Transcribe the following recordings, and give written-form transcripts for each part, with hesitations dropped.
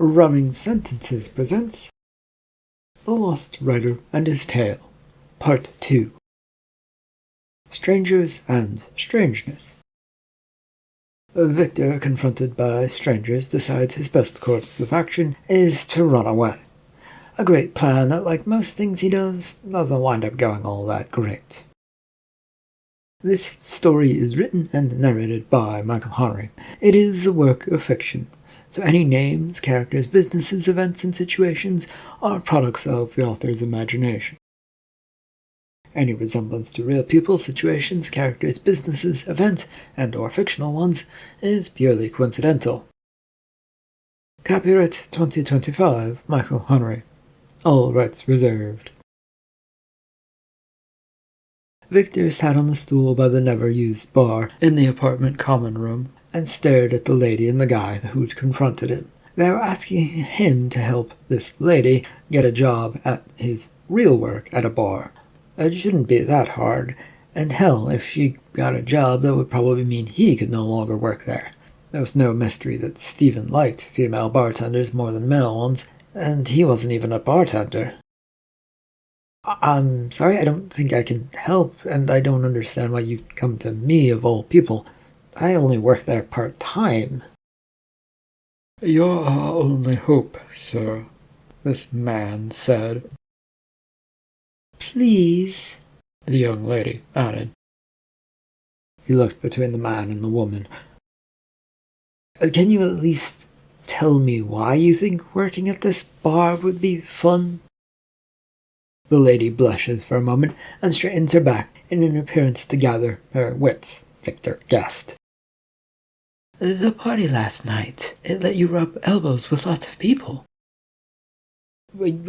Rhyming Sentences presents The Lost Writer and His Tale, Part 2. Strangers and Strangeness. Victor, confronted by strangers, decides his best course of action is to run away. A great plan that, like most things he does, doesn't wind up going all that great. This story is written and narrated by Michael Henry. It is a work of fiction, so any names, characters, businesses, events, and situations are products of the author's imagination. Any resemblance to real people, situations, characters, businesses, events, and/or fictional ones is purely coincidental. Copyright 2025, Michael Henry. All rights reserved. Victor sat on the stool by the never-used bar in the apartment common room and stared at the lady and the guy who'd confronted him. They were asking him to help this lady get a job at his real work at a bar. It shouldn't be that hard, and hell, if she got a job, that would probably mean he could no longer work there. There was no mystery that Stephen liked female bartenders more than male ones, and he wasn't even a bartender. I'm sorry, I don't think I can help, and I don't understand why you'd come to me of all people. I only work there part-time. You're our only hope, sir, this man said. Please, the young lady added. He looked between the man and the woman. Can you at least tell me why you think working at this bar would be fun? The lady blushes for a moment and straightens her back in an appearance to gather her wits, Victor guessed. The party last night, it let you rub elbows with lots of people.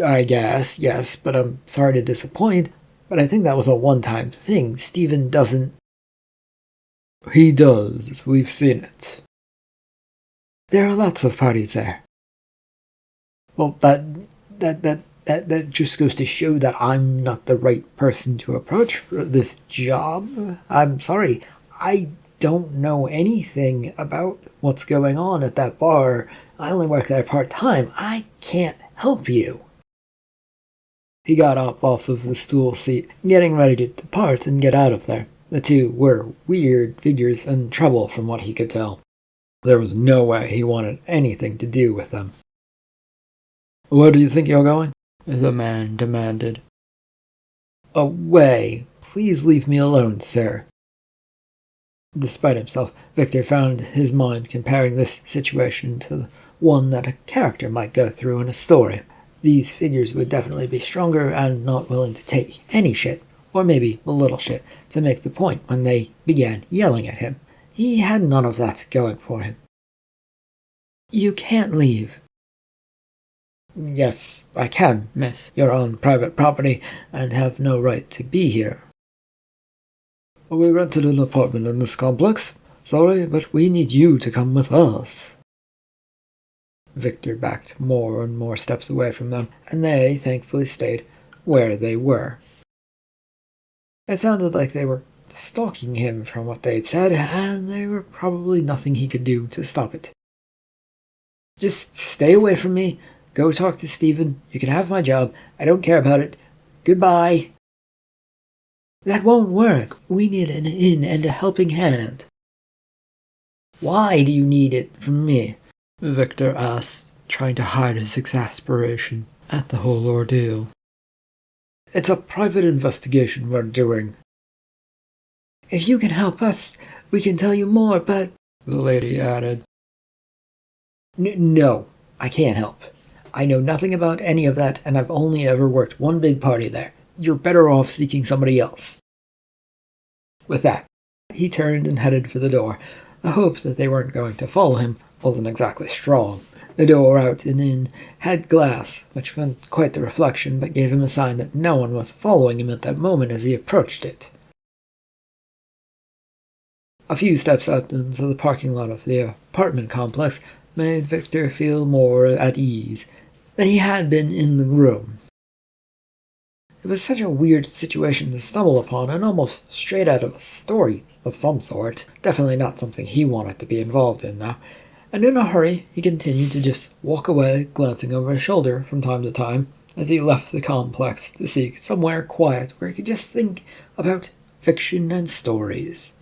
I guess, yes, but I'm sorry to disappoint, but I think that was a one-time thing. Stephen doesn't... He does. We've seen it. There are lots of parties there. Well, that just goes to show that I'm not the right person to approach for this job. I'm sorry, I don't know anything about what's going on at that bar. I only work there part-time. I can't help you. He got up off of the stool seat, getting ready to depart and get out of there. The two were weird figures in trouble from what he could tell. There was no way he wanted anything to do with them. Where do you think you're going? The man demanded. Away. Please leave me alone, sir. Despite himself, Victor found his mind comparing this situation to the one that a character might go through in a story. These figures would definitely be stronger and not willing to take any shit, or maybe a little shit, to make the point when they began yelling at him. He had none of that going for him. You can't leave. Yes, I can, miss. You're on private property and have no right to be here. We rented an apartment in this complex. Sorry, but we need you to come with us. Victor backed more and more steps away from them, and they thankfully stayed where they were. It sounded like they were stalking him from what they'd said, and there were probably nothing he could do to stop it. Just stay away from me. Go talk to Stephen. You can have my job. I don't care about it. Goodbye. That won't work. We need an in and a helping hand. Why do you need it from me? Victor asked, trying to hide his exasperation at the whole ordeal. It's a private investigation we're doing. If you can help us, we can tell you more, but... the lady added. No, I can't help. I know nothing about any of that, and I've only ever worked one big party there. You're better off seeking somebody else. With that, he turned and headed for the door. The hope that they weren't going to follow him wasn't exactly strong. The door out and in had glass, which meant quite the reflection, but gave him a sign that no one was following him at that moment as he approached it. A few steps out into the parking lot of the apartment complex made Victor feel more at ease than he had been in the room. It was such a weird situation to stumble upon, and almost straight out of a story of some sort. Definitely not something he wanted to be involved in now. And in a hurry, he continued to just walk away, glancing over his shoulder from time to time as he left the complex to seek somewhere quiet where he could just think about fiction and stories.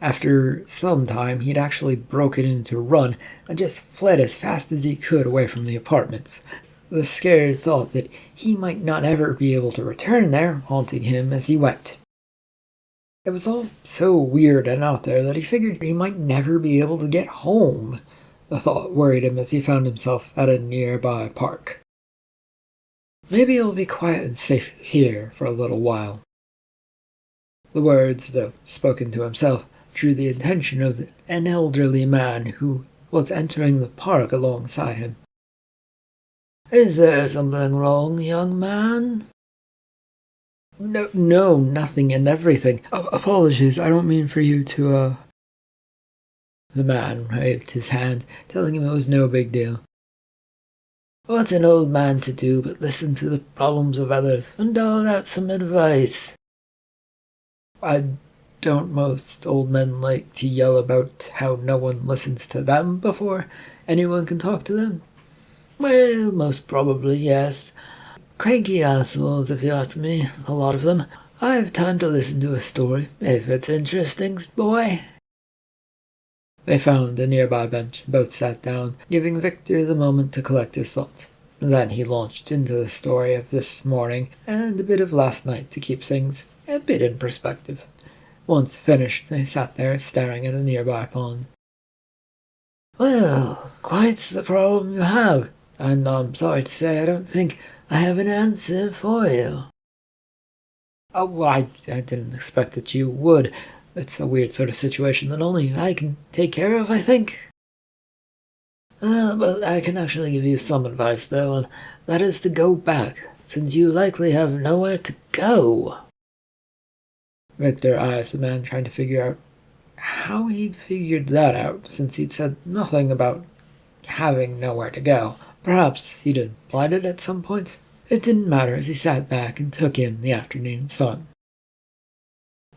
After some time, he'd actually broken into a run and just fled as fast as he could away from the apartments. The scared thought that he might not ever be able to return there haunting him as he went. It was all so weird and out there that he figured he might never be able to get home. The thought worried him as he found himself at a nearby park. Maybe it'll be quiet and safe here for a little while. The words, though spoken to himself, drew the attention of an elderly man who was entering the park alongside him. "Is there something wrong, young man?" No, nothing and everything. Apologies, I don't mean for you to, The man waved his hand, telling him it was no big deal. "What's an old man to do but listen to the problems of others and dole out some advice?" "I don't most old men like to yell about how no one listens to them before anyone can talk to them?" "Well, most probably, yes. Cranky assholes, if you ask me, a lot of them. I have time to listen to a story, if it's interesting, boy." They found a nearby bench, both sat down, giving Victor the moment to collect his thoughts. Then he launched into the story of this morning and a bit of last night to keep things a bit in perspective. Once finished, they sat there staring at a nearby pond. "Well, quite the problem you have, and I'm sorry to say I don't think I have an answer for you." "Oh, well, I didn't expect that you would. It's a weird sort of situation that only I can take care of, I think." But I can actually give you some advice, though, and that is to go back, since you likely have nowhere to go." Victor eyes the man, trying to figure out how he'd figured that out, since he'd said nothing about having nowhere to go. Perhaps he'd implied it at some point. It didn't matter as he sat back and took in the afternoon sun.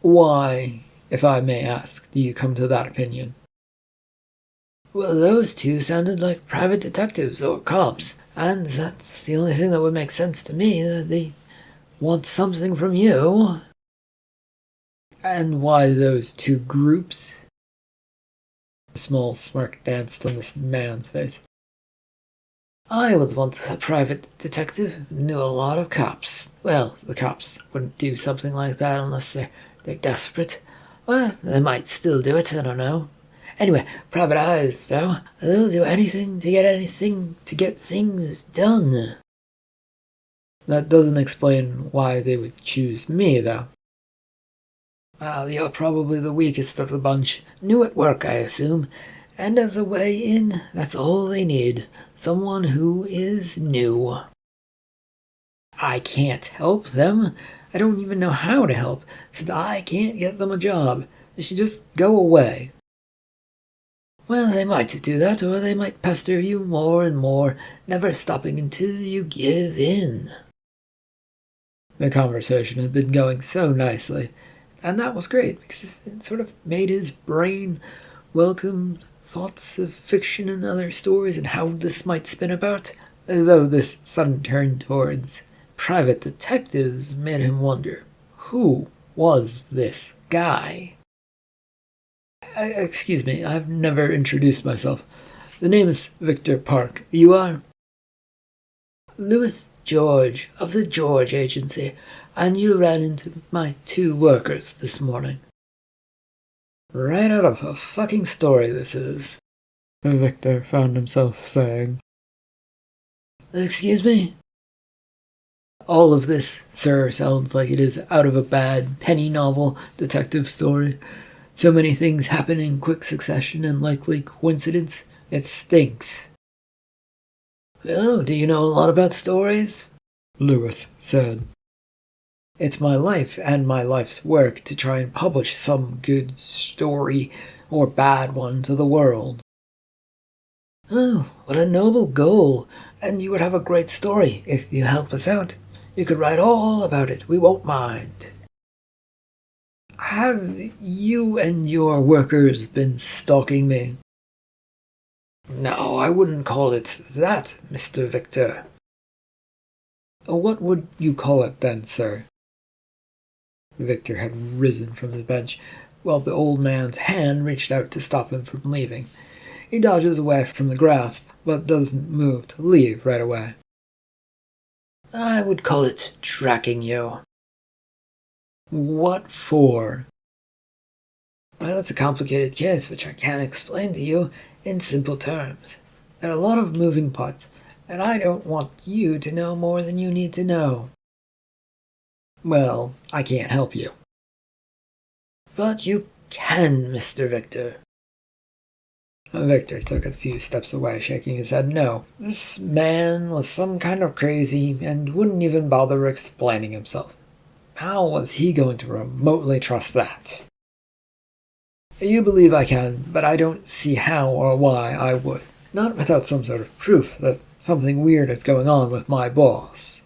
"Why, if I may ask, do you come to that opinion?" "Well, those two sounded like private detectives or cops, and that's the only thing that would make sense to me, that they want something from you." "And why those two groups?" A small smirk danced on this man's face. "I was once a private detective, knew a lot of cops. Well, the cops wouldn't do something like that unless they're desperate. Well, they might still do it, I don't know. Anyway, private eyes, though, they'll do anything to get things done." "That doesn't explain why they would choose me, though." "Well, you're probably the weakest of the bunch. New at work, I assume. And as a way in, that's all they need. Someone who is new." "I can't help them. I don't even know how to help, since I can't get them a job. They should just go away." "Well, they might do that, or they might pester you more and more, never stopping until you give in." The conversation had been going so nicely, and that was great, because it sort of made his brain welcome thoughts of fiction and other stories and how this might spin about, though this sudden turn towards private detectives made him wonder, who was this guy? "Excuse me, I've never introduced myself. The name is Victor Park. You are?" "Louis George, of the George Agency, and you ran into my two workers this morning." "Right out of a fucking story, this is," Victor found himself saying. "Excuse me?" "All of this, sir, sounds like it is out of a bad penny novel detective story. So many things happen in quick succession and likely coincidence. It stinks." "Oh, do you know a lot about stories?" Lewis said. "It's my life and my life's work to try and publish some good story or bad one to the world." "Oh, what a noble goal. And you would have a great story if you help us out. You could write all about it. We won't mind." Have you and your workers been stalking me? No, I wouldn't call it that, Mr. Victor. What would you call it then, sir? Victor had risen from the bench, while the old man's hand reached out to stop him from leaving. He dodges away from the grasp, but doesn't move to leave right away. I would call it tracking you. What for? Well, it's a complicated case which I can't explain to you in simple terms. There are a lot of moving parts, and I don't want you to know more than you need to know. Well, I can't help you. But you can, Mr. Victor. Victor took a few steps away, shaking his head no. This man was some kind of crazy and wouldn't even bother explaining himself. How was he going to remotely trust that? You believe I can, but I don't see how or why I would. Not without some sort of proof that something weird is going on with my boss.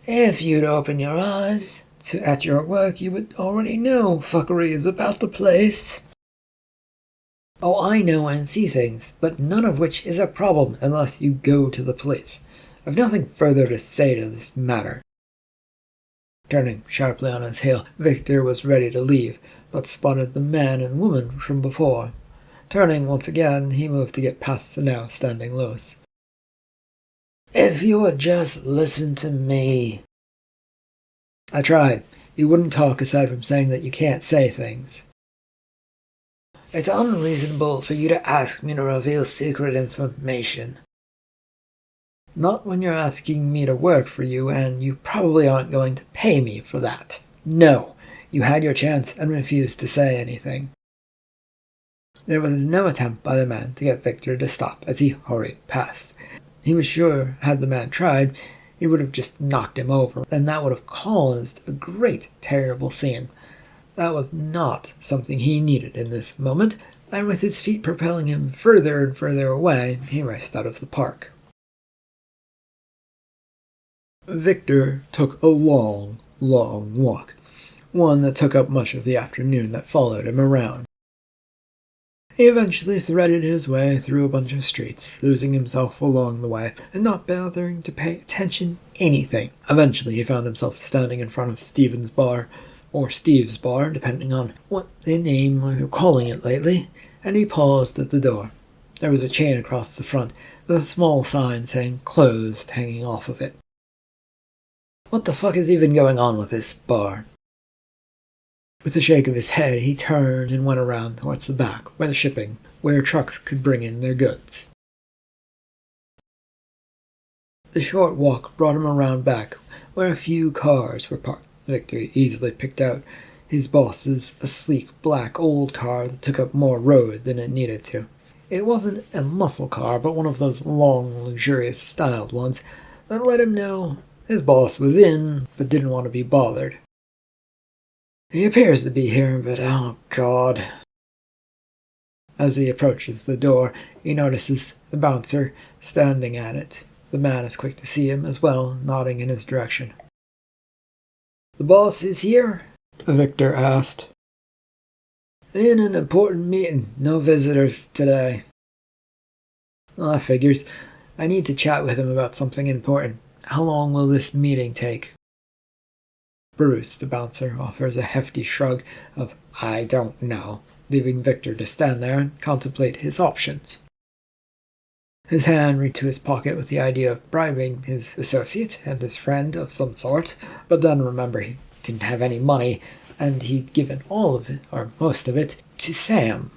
If you'd open your eyes at your work, you would already know fuckery is about the place. Oh, I know and see things, but none of which is a problem unless you go to the police. I've nothing further to say to this matter. Turning sharply on his heel, Victor was ready to leave, but spotted the man and woman from before. Turning once again, he moved to get past the now standing Lewis. If you would just listen to me. I tried. You wouldn't talk aside from saying that you can't say things. It's unreasonable for you to ask me to reveal secret information. Not when you're asking me to work for you, and you probably aren't going to pay me for that. No, you had your chance and refused to say anything. There was no attempt by the man to get Victor to stop as he hurried past. He was sure, had the man tried, he would have just knocked him over, and that would have caused a great, terrible scene. That was not something he needed in this moment, and with his feet propelling him further and further away, he raced out of the park. Victor took a long, long walk, one that took up much of the afternoon that followed him around. He eventually threaded his way through a bunch of streets, losing himself along the way, and not bothering to pay attention to anything. Eventually he found himself standing in front of Stephen's bar, or Steve's bar, depending on what the name you're calling it lately, and he paused at the door. There was a chain across the front, with a small sign saying closed hanging off of it. What the fuck is even going on with this bar? With a shake of his head, he turned and went around towards the back, where the shipping, where trucks could bring in their goods. The short walk brought him around back, where a few cars were parked. Victor easily picked out his boss's a sleek black old car that took up more road than it needed to. It wasn't a muscle car, but one of those long, luxurious styled ones that let him know his boss was in, but didn't want to be bothered. He appears to be here, but oh god. As he approaches the door, he notices the bouncer standing at it. The man is quick to see him as well, nodding in his direction. The boss is here? Victor asked. In an important meeting. No visitors today. Well, that figures. I need to chat with him about something important. How long will this meeting take? Bruce, the bouncer, offers a hefty shrug of I don't know, leaving Victor to stand there and contemplate his options. His hand reached to his pocket with the idea of bribing his associate and his friend of some sort, but then remember he didn't have any money, and he'd given all of it, or most of it, to Sam.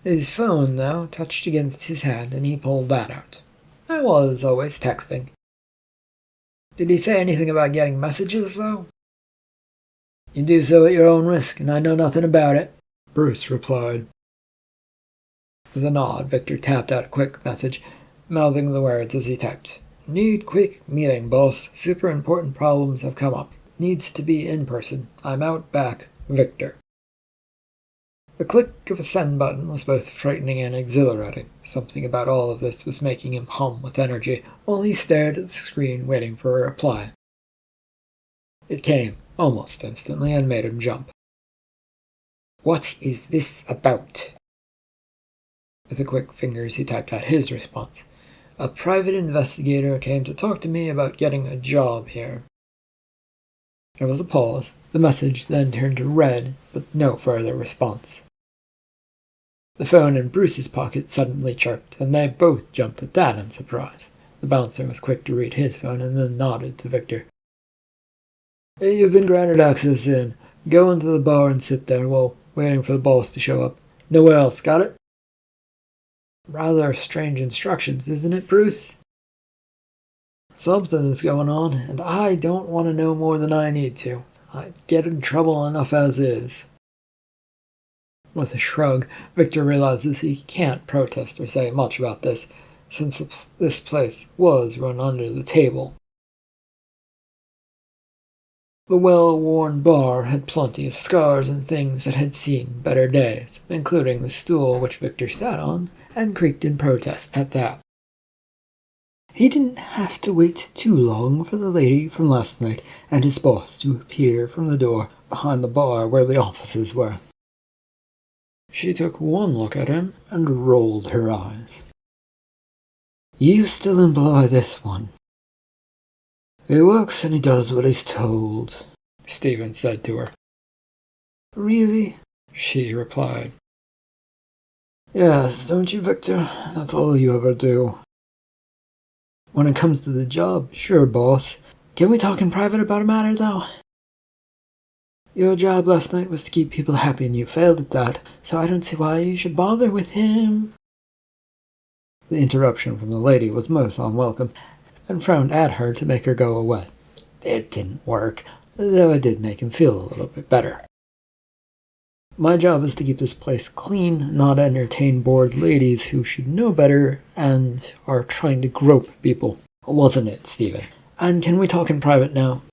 His phone, though, touched against his hand, and he pulled that out. I was always texting. Did he say anything about getting messages, though? You do so at your own risk, and I know nothing about it, Bruce replied. With a nod, Victor tapped out a quick message, mouthing the words as he typed. Need quick meeting, boss. Super important problems have come up. Needs to be in person. I'm out back. Victor. The click of a send button was both frightening and exhilarating. Something about all of this was making him hum with energy, while he stared at the screen waiting for a reply. It came. almost instantly, and made him jump. "What is this about?" With the quick fingers, he typed out his response. "A private investigator came to talk to me about getting a job here." There was a pause. The message then turned to red, but no further response. The phone in Bruce's pocket suddenly chirped, and they both jumped at that in surprise. The bouncer was quick to read his phone and then nodded to Victor. "Hey, you've been granted access in. Go into the bar and sit there while waiting for the boss to show up. Nowhere else, got it?" Rather strange instructions, isn't it, Bruce? Something is going on, and I don't want to know more than I need to. I get in trouble enough as is. With a shrug, Victor realizes he can't protest or say much about this, since this place was run under the table. The well-worn bar had plenty of scars and things that had seen better days, including the stool which Victor sat on and creaked in protest at that. He didn't have to wait too long for the lady from last night and his boss to appear from the door behind the bar where the offices were. She took one look at him and rolled her eyes. "You still employ this one?" "He works and he does what he's told," Stephen said to her. "Really?" she replied. "Yes, don't you, Victor? That's all you ever do." "When it comes to the job, sure, boss. Can we talk in private about a matter, though? Your job last night was to keep people happy and you failed at that, so I don't see why you should bother with him." The interruption from the lady was most unwelcome, and frowned at her to make her go away. It didn't work, though it did make him feel a little bit better. "My job is to keep this place clean, not entertain bored ladies who should know better and are trying to grope people. Wasn't it, Stephen? And can we talk in private now?"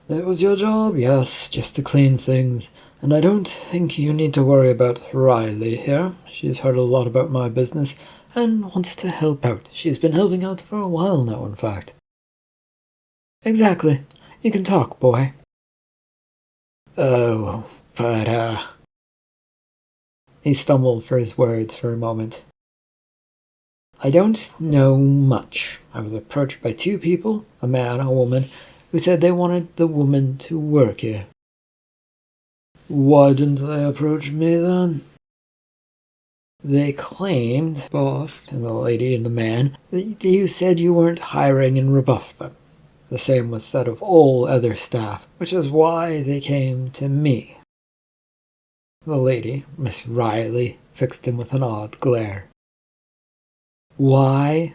"It was your job, yes, just to clean things. And I don't think you need to worry about Riley here. She's heard a lot about my business and wants to help out. She's been helping out for a while now, in fact." "Exactly. You can talk, boy." "Oh, but, He stumbled for his words for a moment. "I don't know much. I was approached by two people, a man and a woman, who said they wanted the woman to work here." "Why didn't they approach me then?" "They claimed, boss, and the lady and the man, that you said you weren't hiring and rebuffed them. The same was said of all other staff, which is why they came to me." The lady, Miss Riley, fixed him with an odd glare. "Why?"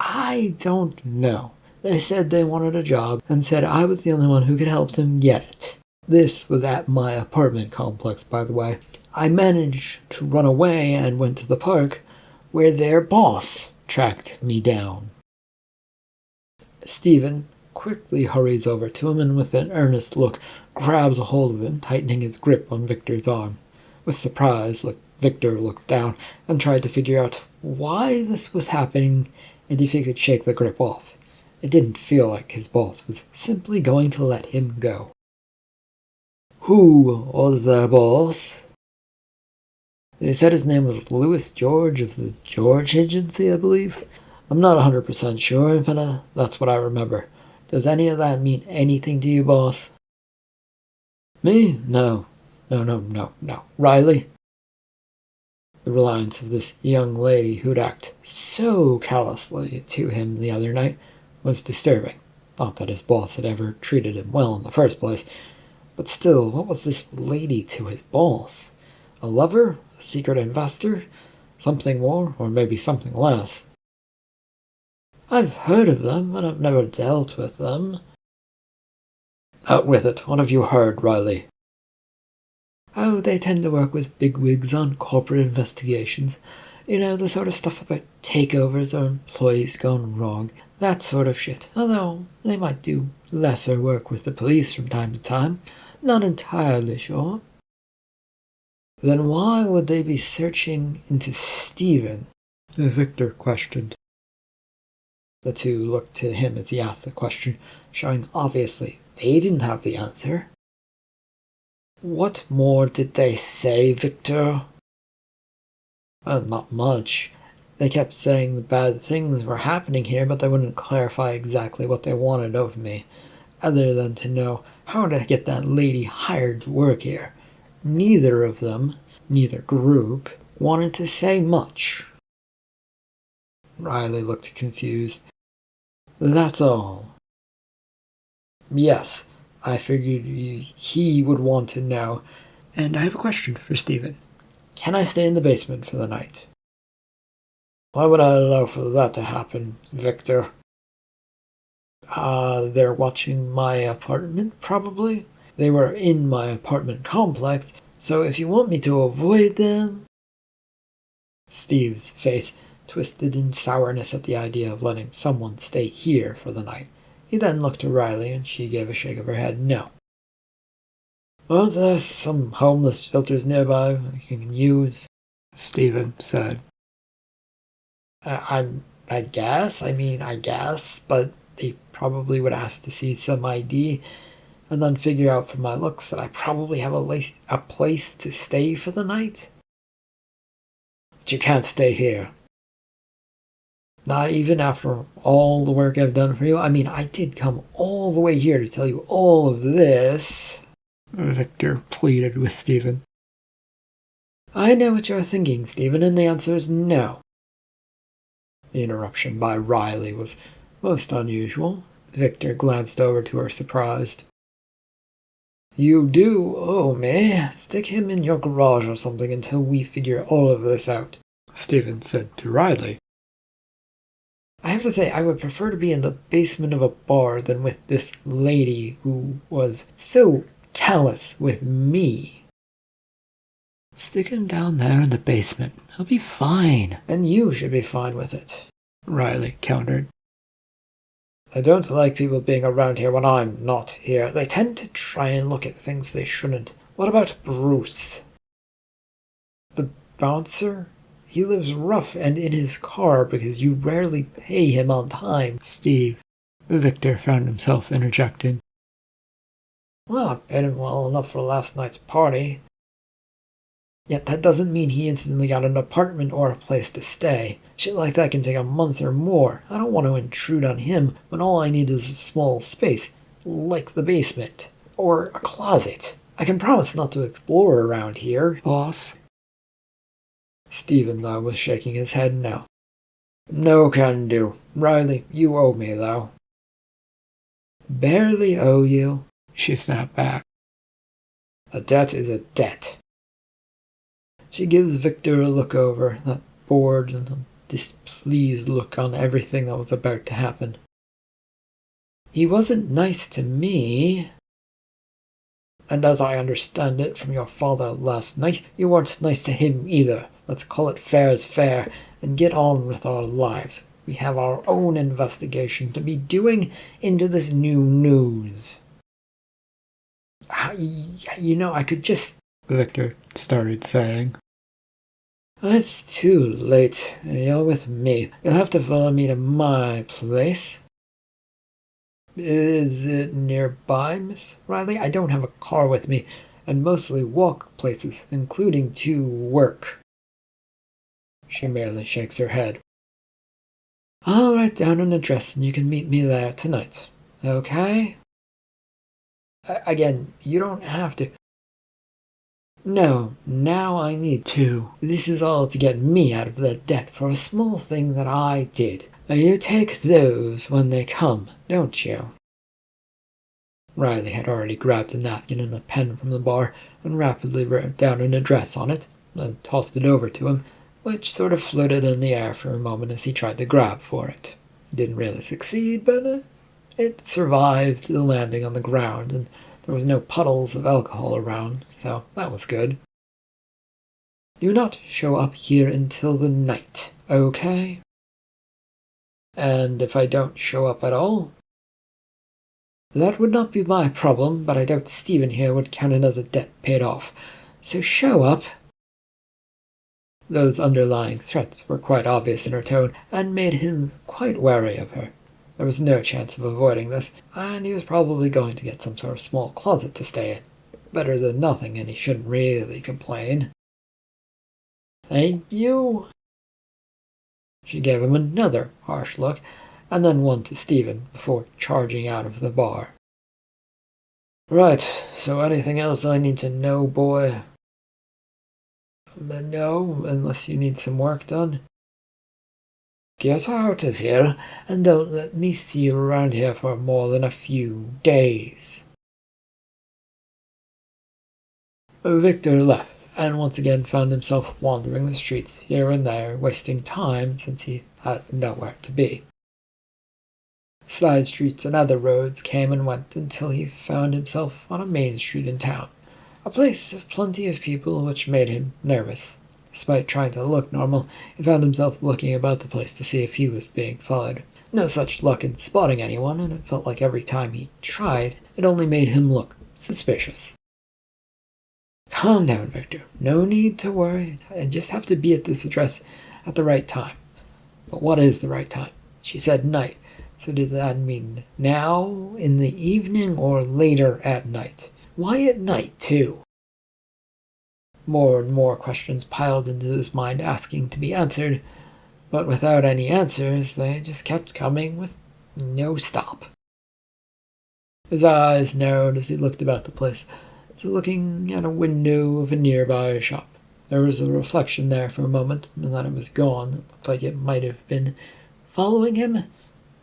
"I don't know. They said they wanted a job and said I was the only one who could help them get it. This was at my apartment complex, by the way. I managed to run away and went to the park, where their boss tracked me down." Stephen quickly hurries over to him and with an earnest look grabs a hold of him, tightening his grip on Victor's arm. With surprise, Victor looks down and tried to figure out why this was happening and if he could shake the grip off. It didn't feel like his boss was simply going to let him go. "Who was their boss?" "They said his name was Louis George of the George Agency, I believe. I'm not 100% sure, but that's what I remember. Does any of that mean anything to you, boss?" "Me? No. No. Riley?" The reliance of this young lady who'd act so callously to him the other night was disturbing. Not that his boss had ever treated him well in the first place, but still, what was this lady to his boss? A lover? A secret investor? Something more, or maybe something less? "I've heard of them, but I've never dealt with them." "Out with it. What have you heard, Riley?" "Oh, they tend to work with bigwigs on corporate investigations. You know, the sort of stuff about takeovers or employees gone wrong. That sort of shit. Although they might do lesser work with the police from time to time. Not entirely sure." "Then why would they be searching into Stephen?" Victor questioned. The two looked to him as he asked the question, showing obviously they didn't have the answer. What more did they say, Victor? Not much. They kept saying the bad things were happening here, but they wouldn't clarify exactly what they wanted of me, other than to know how to get that lady hired to work here. Neither of them, neither group, wanted to say much. Riley looked confused. That's all. Yes, I figured he would want to know. And I have a question for Stephen. Can I stay in the basement for the night? Why would I allow for that to happen, Victor? They're watching my apartment, probably. They were in my apartment complex, so if you want me to avoid them... Steve's face twisted in sourness at the idea of letting someone stay here for the night. He then looked to Riley, and she gave a shake of her head no. Aren't there some homeless shelters nearby you can use? Stephen said. I guess, but they probably would ask to see some ID and then figure out from my looks that I probably have a place to stay for the night. But you can't stay here. Not even after all the work I've done for you. I mean, I did come all the way here to tell you all of this. Victor pleaded with Stephen. I know what you're thinking, Stephen, and the answer is no. The interruption by Riley was most unusual. Victor glanced over to her, surprised. You do owe me. Stick him in your garage or something until we figure all of this out, Stephen said to Riley. I have to say, I would prefer to be in the basement of a bar than with this lady who was so callous with me. Stick him down there in the basement. He'll be fine. And you should be fine with it, Riley countered. I don't like people being around here when I'm not here. They tend to try and look at things they shouldn't. What about Bruce? The bouncer? He lives rough and in his car because you rarely pay him on time, Steve. Victor found himself interjecting. Well, I paid him well enough for last night's party. Yet that doesn't mean he instantly got an apartment or a place to stay. Shit like that can take a month or more. I don't want to intrude on him when all I need is a small space, like the basement, or a closet. I can promise not to explore around here, boss. Stephen, though, was shaking his head no. No can do. Riley, you owe me, though. Barely owe you, she snapped back. A debt is a debt. She gives Victor a look over, that bored and displeased look on everything that was about to happen. He wasn't nice to me. And as I understand it from your father last night, you weren't nice to him either. Let's call it fair as fair and get on with our lives. We have our own investigation to be doing into this new news. You know, I could just... Victor started saying. It's too late. You're with me. You'll have to follow me to my place. Is it nearby, Miss Riley? I don't have a car with me, and mostly walk places, including to work. She merely shakes her head. I'll write down an address and you can meet me there tonight. Okay? Again, you don't have to. No, now I need to. This is all to get me out of the debt for a small thing that I did. You take those when they come, don't you? Riley had already grabbed a napkin and a pen from the bar and rapidly wrote down an address on it, then tossed it over to him, which sort of floated in the air for a moment as he tried to grab for it. He didn't really succeed, but it survived the landing on the ground, and there was no puddles of alcohol around, so that was good. Do not show up here until the night, okay? And if I don't show up at all? That would not be my problem, but I doubt Stephen here would count it as a debt paid off. So show up. Those underlying threats were quite obvious in her tone, and made him quite wary of her. There was no chance of avoiding this, and he was probably going to get some sort of small closet to stay in. Better than nothing, and he shouldn't really complain. "Thank you." She gave him another harsh look, and then one to Stephen before charging out of the bar. "Right, so anything else I need to know, boy?" "No, unless you need some work done." "Get out of here, and don't let me see you around here for more than a few days." Victor left, and once again found himself wandering the streets here and there, wasting time since he had nowhere to be. Side streets and other roads came and went until he found himself on a main street in town, a place of plenty of people which made him nervous. Despite trying to look normal, he found himself looking about the place to see if he was being followed. No such luck in spotting anyone, and it felt like every time he tried, it only made him look suspicious. "Calm down, Victor. No need to worry. I just have to be at this address at the right time." But what is the right time? She said night. So did that mean now, in the evening, or later at night? Why at night, too? More and more questions piled into his mind, asking to be answered, but without any answers, they just kept coming with no stop. His eyes narrowed as he looked about the place, looking at a window of a nearby shop. There was a reflection there for a moment, and then it was gone. It looked like it might have been following him.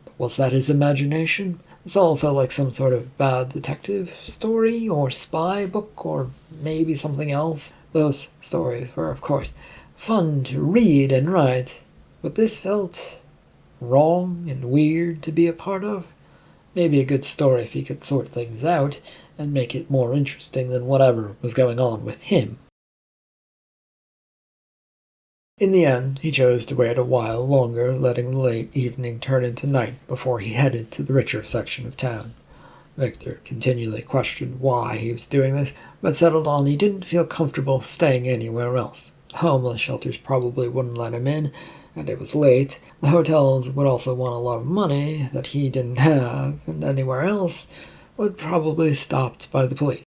But was that his imagination? This all felt like some sort of bad detective story, or spy book, or maybe something else. Those stories were, of course, fun to read and write, but this felt wrong and weird to be a part of. Maybe a good story if he could sort things out and make it more interesting than whatever was going on with him. In the end, he chose to wait a while longer, letting the late evening turn into night before he headed to the richer section of town. Victor continually questioned why he was doing this, but settled on he didn't feel comfortable staying anywhere else. The homeless shelters probably wouldn't let him in, and it was late. The hotels would also want a lot of money that he didn't have, and anywhere else would probably be stopped by the police.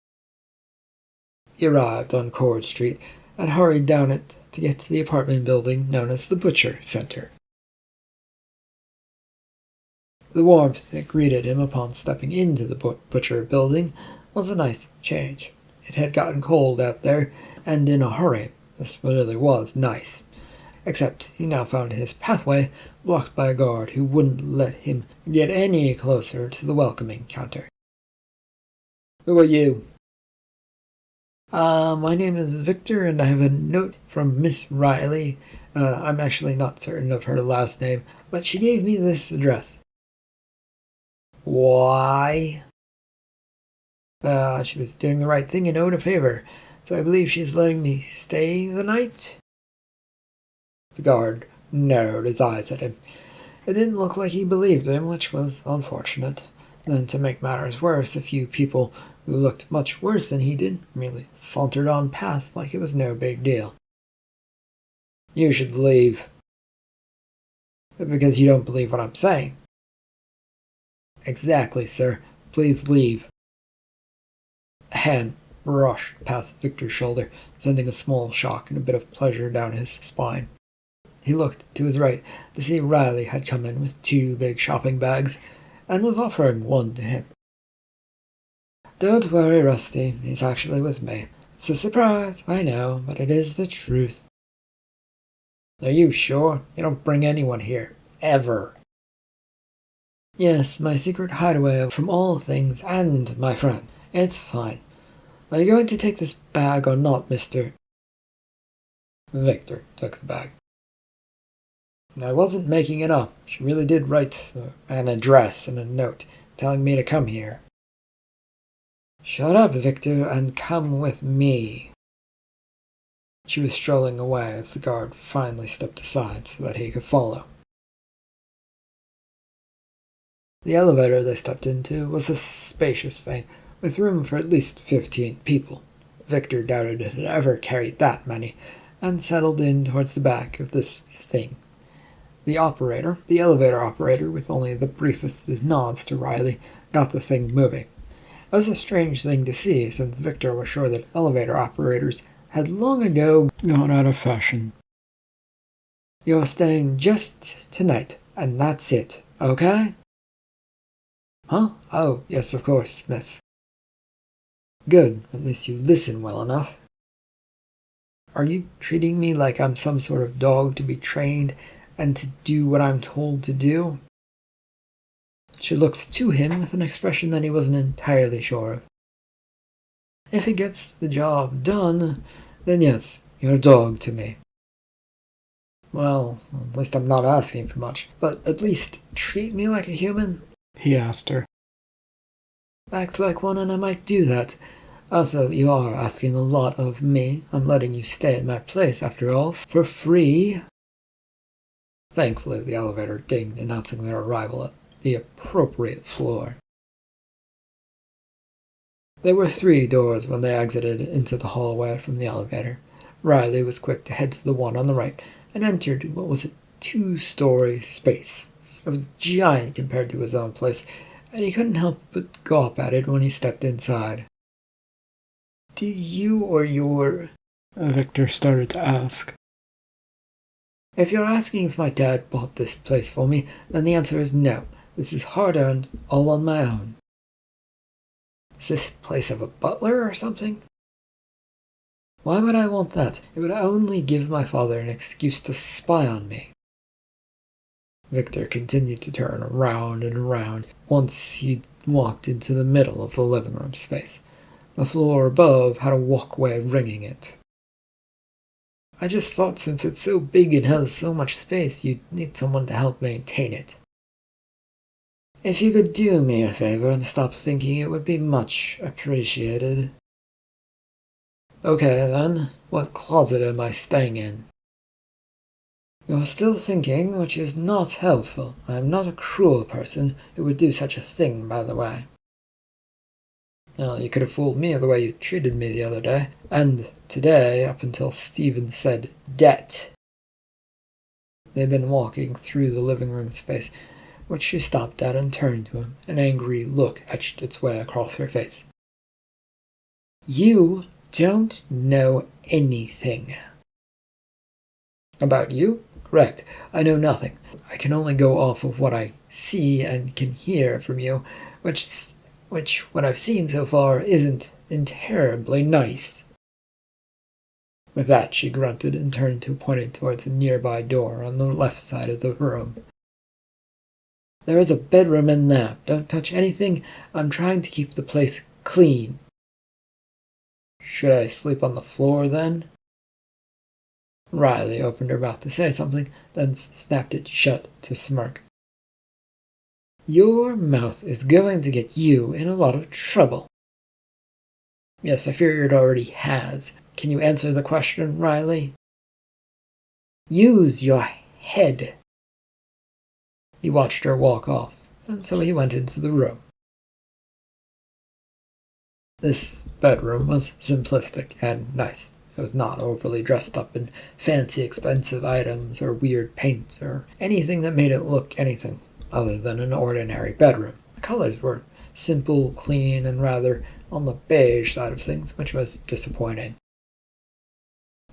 He arrived on Cord Street and hurried down it to get to the apartment building known as the Butcher Center. The warmth that greeted him upon stepping into the Butcher building was a nice change. It had gotten cold out there, and in a hurry. This really was nice. Except he now found his pathway blocked by a guard who wouldn't let him get any closer to the welcoming counter. "Who are you?" My name is Victor, and I have a note from Miss Riley. I'm actually not certain of her last name, but she gave me this address." "Why?" She was doing the right thing and owed a favor, so I believe she's letting me stay the night." The guard narrowed his eyes at him. It didn't look like he believed him, which was unfortunate. Then, to make matters worse, a few people who looked much worse than he did merely sauntered on past like it was no big deal. "You should leave." "Because you don't believe what I'm saying." "Exactly, sir. Please leave." A hand brushed past Victor's shoulder, sending a small shock and a bit of pleasure down his spine. He looked to his right to see Riley had come in with 2 big shopping bags and was offering one to him. "Don't worry, Rusty. He's actually with me. It's a surprise, I know, but it is the truth." "Are you sure? You don't bring anyone here. Ever." "Yes, my secret hideaway from all things, and my friend. It's fine. Are you going to take this bag or not, Mr. Victor took the bag. "I wasn't making it up. She really did write an address and a note telling me to come here." "Shut up, Victor, and come with me." She was strolling away as the guard finally stepped aside so that he could follow. The elevator they stepped into was a spacious thing, with room for at least 15 people. Victor doubted it had ever carried that many, and settled in towards the back of this thing. The elevator operator, with only the briefest of nods to Riley, got the thing moving. It was a strange thing to see, since Victor was sure that elevator operators had long ago gone out of fashion. "You're staying just tonight, and that's it, okay?" "Huh? Oh, yes, of course, miss." "Good, at least you listen well enough." "Are you treating me like I'm some sort of dog to be trained and to do what I'm told to do?" She looked to him with an expression that he wasn't entirely sure of. "If it gets the job done, then yes, you're a dog to me." "Well, at least I'm not asking for much, but at least treat me like a human?" he asked her. "Act like one and I might do that. Also, you are asking a lot of me. I'm letting you stay at my place, after all, for free." Thankfully, the elevator dinged, announcing their arrival at the appropriate floor. There were 3 doors when they exited into the hallway from the elevator. Riley was quick to head to the one on the right and entered what was a 2-story space. It was giant compared to his own place, and he couldn't help but gawp at it when he stepped inside. "Did you or your—" Victor started to ask. "If you're asking if my dad bought this place for me, then the answer is no. This is hard-earned, all on my own." "Is this place of a butler or something?" "Why would I want that? It would only give my father an excuse to spy on me." Victor continued to turn around and around. Once he walked into the middle of the living room space. The floor above had a walkway ringing it. "I just thought since it's so big and has so much space, you'd need someone to help maintain it." "If you could do me a favor and stop thinking, it would be much appreciated." "Okay, then. What closet am I staying in?" "You're still thinking, which is not helpful. I am not a cruel person who would do such a thing, by the way." "Well, you could have fooled me the way you treated me the other day. And today, up until Stephen said debt." They'd been walking through the living room space, which she stopped at and turned to him. An angry look etched its way across her face. "You don't know anything." "About you? Correct. I know nothing. I can only go off of what I see and can hear from you, which what I've seen so far isn't terribly nice." With that, she grunted and turned to pointing towards a nearby door on the left side of the room. "There is a bedroom in there. Don't touch anything. I'm trying to keep the place clean." "Should I sleep on the floor, then?" Riley opened her mouth to say something, then snapped it shut to smirk. "Your mouth is going to get you in a lot of trouble." "Yes, I fear it already has. Can you answer the question, Riley?" "Use your head." He watched her walk off, and so he went into the room. This bedroom was simplistic and nice. It was not overly dressed up in fancy expensive items or weird paints or anything that made it look anything other than an ordinary bedroom. The colors were simple, clean, and rather on the beige side of things, which was disappointing.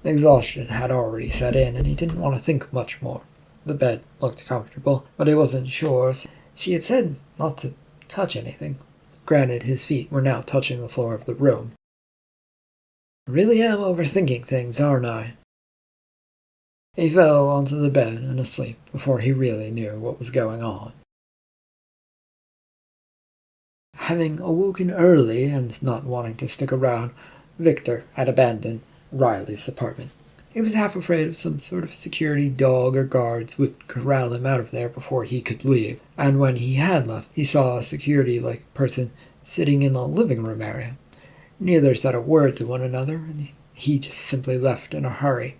Exhaustion had already set in, and he didn't want to think much more. The bed looked comfortable, but he wasn't sure. She had said not to touch anything. Granted, his feet were now touching the floor of the room. "I really am overthinking things, aren't I?" He fell onto the bed and asleep before he really knew what was going on. Having awoken early and not wanting to stick around, Victor had abandoned Riley's apartment. He was half afraid of some sort of security dog or guards would corral him out of there before he could leave, and when he had left, he saw a security-like person sitting in the living room area. Neither said a word to one another, and he just simply left in a hurry.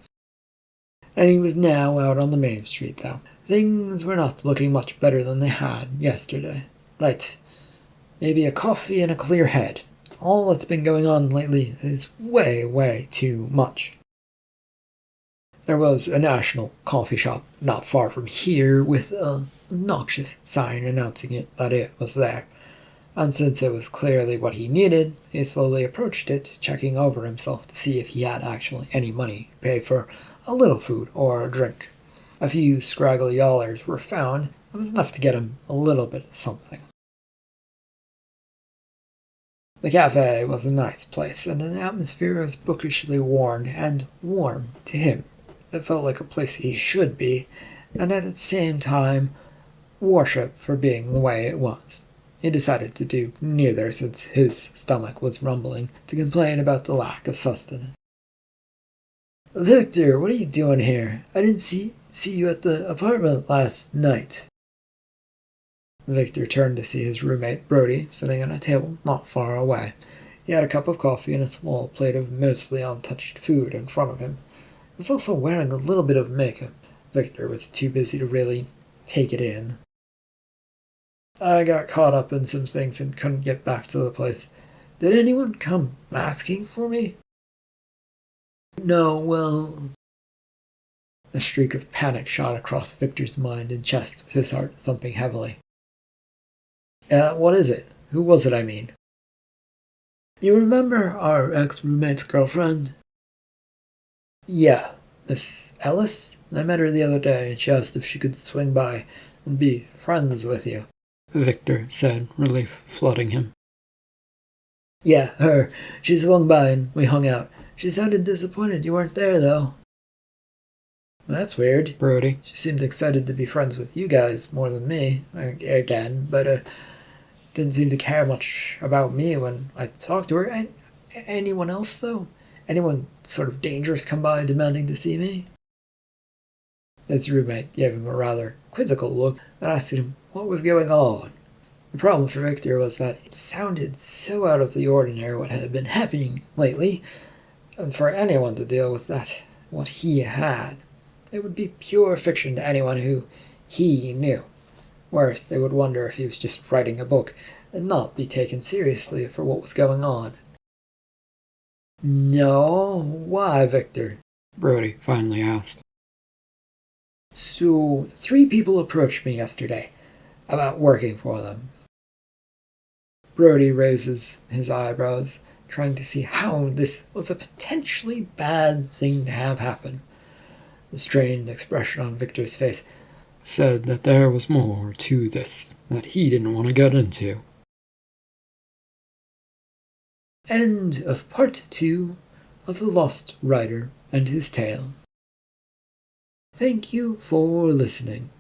And he was now out on the main street, though. Things were not looking much better than they had yesterday. Right. Maybe a coffee and a clear head. All that's been going on lately is way, way too much. There was a national coffee shop not far from here with a obnoxious sign announcing that it was there. And since it was clearly what he needed, he slowly approached it, checking over himself to see if he had actually any money to pay for a little food or a drink. A few scraggly dollars were found. It was enough to get him a little bit of something. The cafe was a nice place, and the atmosphere was bookishly worn and warm to him. It felt like a place he should be, and at the same time, worship for being the way it was. He decided to do neither since his stomach was rumbling to complain about the lack of sustenance. "Victor, what are you doing here? I didn't see you at the apartment last night." Victor turned to see his roommate Brody sitting at a table not far away. He had a cup of coffee and a small plate of mostly untouched food in front of him. He was also wearing a little bit of makeup. Victor was too busy to really take it in. "I got caught up in some things and couldn't get back to the place. Did anyone come asking for me?" "No, well..." A streak of panic shot across Victor's mind and chest with his heart thumping heavily. What is it? Who was it, I mean?" "You remember our ex-roommate's girlfriend?" "Yeah, Miss Ellis? I met her the other day and she asked if she could swing by and be friends with you," Victor said, relief flooding him. "Yeah, her. She swung by and we hung out. She sounded disappointed you weren't there, though." "That's weird, Brody. She seemed excited to be friends with you guys more than me, again, but didn't seem to care much about me when I talked to her. And anyone else, though? Anyone sort of dangerous come by demanding to see me?" His roommate gave him a rather quizzical look and asked him what was going on. The problem for Victor was that it sounded so out of the ordinary what had been happening lately, and for anyone to deal with that, what he had, it would be pure fiction to anyone who he knew. Worse, they would wonder if he was just writing a book and not be taken seriously for what was going on. "No? Why, Victor?" Brody finally asked. "So, 3 people approached me yesterday about working for them." Brody raises his eyebrows, trying to see how this was a potentially bad thing to have happen. The strained expression on Victor's face said that there was more to this that he didn't want to get into. End of part 2 of The Lost Rider and His Tale. Thank you for listening.